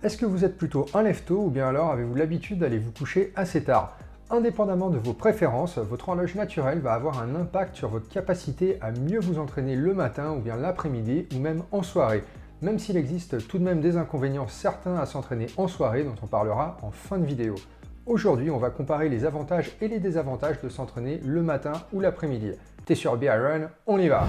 Est-ce que vous êtes plutôt un lève-tôt ou bien alors avez-vous l'habitude d'aller vous coucher assez tard? Indépendamment de vos préférences, votre horloge naturelle va avoir un impact sur votre capacité à mieux vous entraîner le matin ou bien l'après-midi ou même en soirée, même s'il existe tout de même des inconvénients certains à s'entraîner en soirée dont on parlera en fin de vidéo. Aujourd'hui, on va comparer les avantages et les désavantages de s'entraîner le matin ou l'après-midi. T'es sur Be Iron, on y va!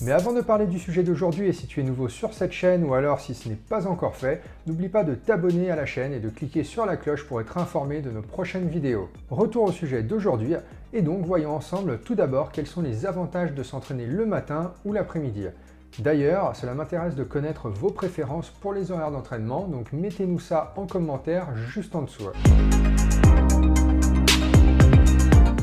Mais avant de parler du sujet d'aujourd'hui et si tu es nouveau sur cette chaîne ou alors si ce n'est pas encore fait, n'oublie pas de t'abonner à la chaîne et de cliquer sur la cloche pour être informé de nos prochaines vidéos. Retour au sujet d'aujourd'hui et donc voyons ensemble tout d'abord quels sont les avantages de s'entraîner le matin ou l'après-midi. D'ailleurs, cela m'intéresse de connaître vos préférences pour les horaires d'entraînement, donc mettez-nous ça en commentaire juste en dessous.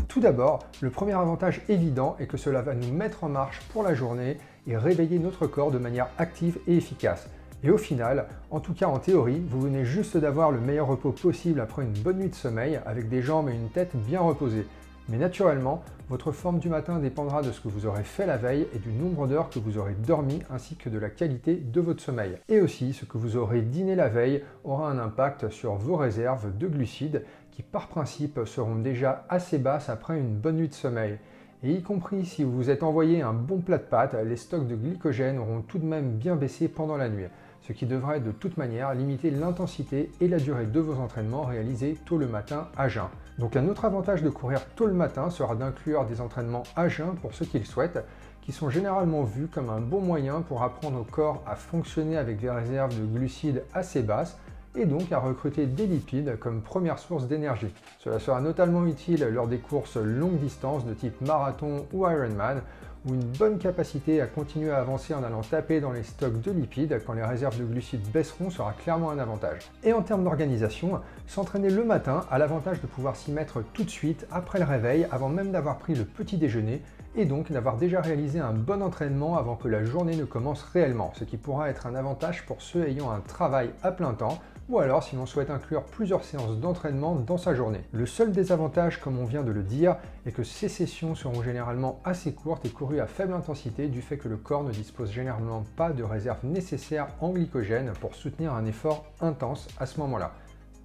Tout d'abord, le premier avantage évident est que cela va nous mettre en marche pour la journée et réveiller notre corps de manière active et efficace. Et au final, en tout cas en théorie, vous venez juste d'avoir le meilleur repos possible après une bonne nuit de sommeil avec des jambes et une tête bien reposées. Mais naturellement, votre forme du matin dépendra de ce que vous aurez fait la veille et du nombre d'heures que vous aurez dormi ainsi que de la qualité de votre sommeil. Et aussi, ce que vous aurez dîné la veille aura un impact sur vos réserves de glucides qui par principe seront déjà assez basses après une bonne nuit de sommeil. Et y compris si vous vous êtes envoyé un bon plat de pâtes, les stocks de glycogène auront tout de même bien baissé pendant la nuit, ce qui devrait de toute manière limiter l'intensité et la durée de vos entraînements réalisés tôt le matin à jeun. Donc un autre avantage de courir tôt le matin sera d'inclure des entraînements à jeun pour ceux qui le souhaitent, qui sont généralement vus comme un bon moyen pour apprendre au corps à fonctionner avec des réserves de glucides assez basses et donc à recruter des lipides comme première source d'énergie. Cela sera notamment utile lors des courses longue distance de type marathon ou Ironman, où une bonne capacité à continuer à avancer en allant taper dans les stocks de lipides quand les réserves de glucides baisseront sera clairement un avantage. Et en termes d'organisation, s'entraîner le matin a l'avantage de pouvoir s'y mettre tout de suite après le réveil, avant même d'avoir pris le petit déjeuner, et donc d'avoir déjà réalisé un bon entraînement avant que la journée ne commence réellement, ce qui pourra être un avantage pour ceux ayant un travail à plein temps, ou alors si l'on souhaite inclure plusieurs séances d'entraînement dans sa journée. Le seul désavantage, comme on vient de le dire, est que ces sessions seront généralement assez courtes et courues à faible intensité du fait que le corps ne dispose généralement pas de réserves nécessaires en glycogène pour soutenir un effort intense à ce moment-là.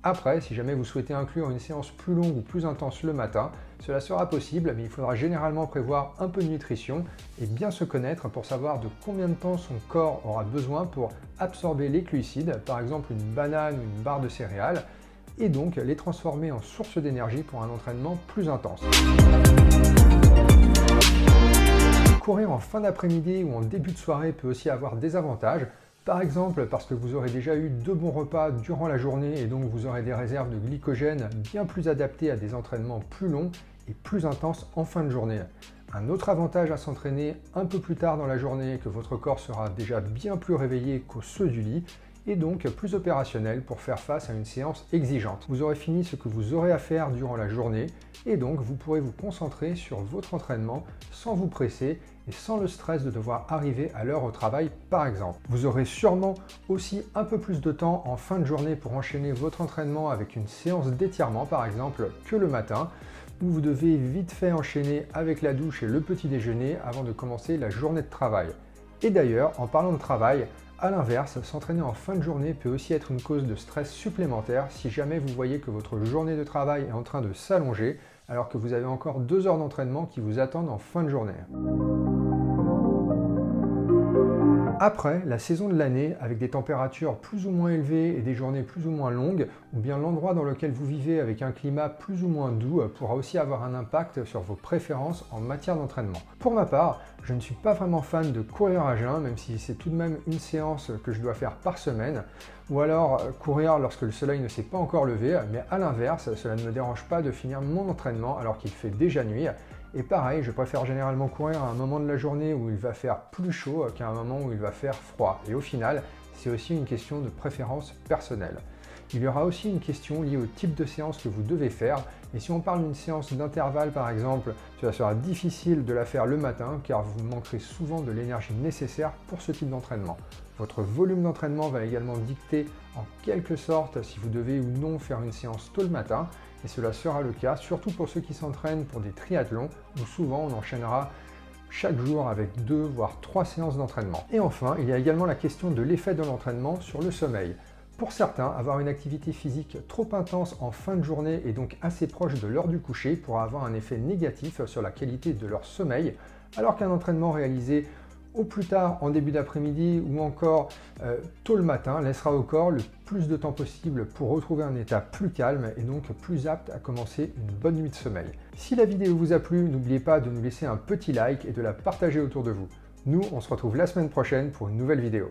Après, si jamais vous souhaitez inclure une séance plus longue ou plus intense le matin, cela sera possible, mais il faudra généralement prévoir un peu de nutrition et bien se connaître pour savoir de combien de temps son corps aura besoin pour absorber les glucides, par exemple une banane ou une barre de céréales, et donc les transformer en source d'énergie pour un entraînement plus intense. Courir en fin d'après-midi ou en début de soirée peut aussi avoir des avantages. Par exemple, parce que vous aurez déjà eu de bons repas durant la journée et donc vous aurez des réserves de glycogène bien plus adaptées à des entraînements plus longs et plus intenses en fin de journée. Un autre avantage à s'entraîner un peu plus tard dans la journée, que votre corps sera déjà bien plus réveillé qu'au ceux du lit, et donc plus opérationnel pour faire face à une séance exigeante. Vous aurez fini ce que vous aurez à faire durant la journée et donc vous pourrez vous concentrer sur votre entraînement sans vous presser et sans le stress de devoir arriver à l'heure au travail par exemple. Vous aurez sûrement aussi un peu plus de temps en fin de journée pour enchaîner votre entraînement avec une séance d'étirement par exemple que le matin, où vous devez vite fait enchaîner avec la douche et le petit déjeuner avant de commencer la journée de travail. Et d'ailleurs, en parlant de travail, à l'inverse, s'entraîner en fin de journée peut aussi être une cause de stress supplémentaire si jamais vous voyez que votre journée de travail est en train de s'allonger alors que vous avez encore 2 heures d'entraînement qui vous attendent en fin de journée. Après, la saison de l'année, avec des températures plus ou moins élevées et des journées plus ou moins longues, ou bien l'endroit dans lequel vous vivez avec un climat plus ou moins doux, pourra aussi avoir un impact sur vos préférences en matière d'entraînement. Pour ma part, je ne suis pas vraiment fan de courir à jeun, même si c'est tout de même une séance que je dois faire par semaine, ou alors courir lorsque le soleil ne s'est pas encore levé, mais à l'inverse, cela ne me dérange pas de finir mon entraînement alors qu'il fait déjà nuit. Et pareil, je préfère généralement courir à un moment de la journée où il va faire plus chaud qu'à un moment où il va faire froid. Et au final, c'est aussi une question de préférence personnelle. Il y aura aussi une question liée au type de séance que vous devez faire. Et si on parle d'une séance d'intervalle par exemple, cela sera difficile de la faire le matin car vous manquerez souvent de l'énergie nécessaire pour ce type d'entraînement. Votre volume d'entraînement va également dicter en quelque sorte si vous devez ou non faire une séance tôt le matin. Et cela sera le cas surtout pour ceux qui s'entraînent pour des triathlons où souvent on enchaînera chaque jour avec 2 voire 3 séances d'entraînement. Et enfin, il y a également la question de l'effet de l'entraînement sur le sommeil. Pour certains, avoir une activité physique trop intense en fin de journée et donc assez proche de l'heure du coucher pourra avoir un effet négatif sur la qualité de leur sommeil, alors qu'un entraînement réalisé au plus tard en début d'après-midi ou encore tôt le matin laissera au corps le plus de temps possible pour retrouver un état plus calme et donc plus apte à commencer une bonne nuit de sommeil. Si la vidéo vous a plu, n'oubliez pas de nous laisser un petit like et de la partager autour de vous. Nous, on se retrouve la semaine prochaine pour une nouvelle vidéo.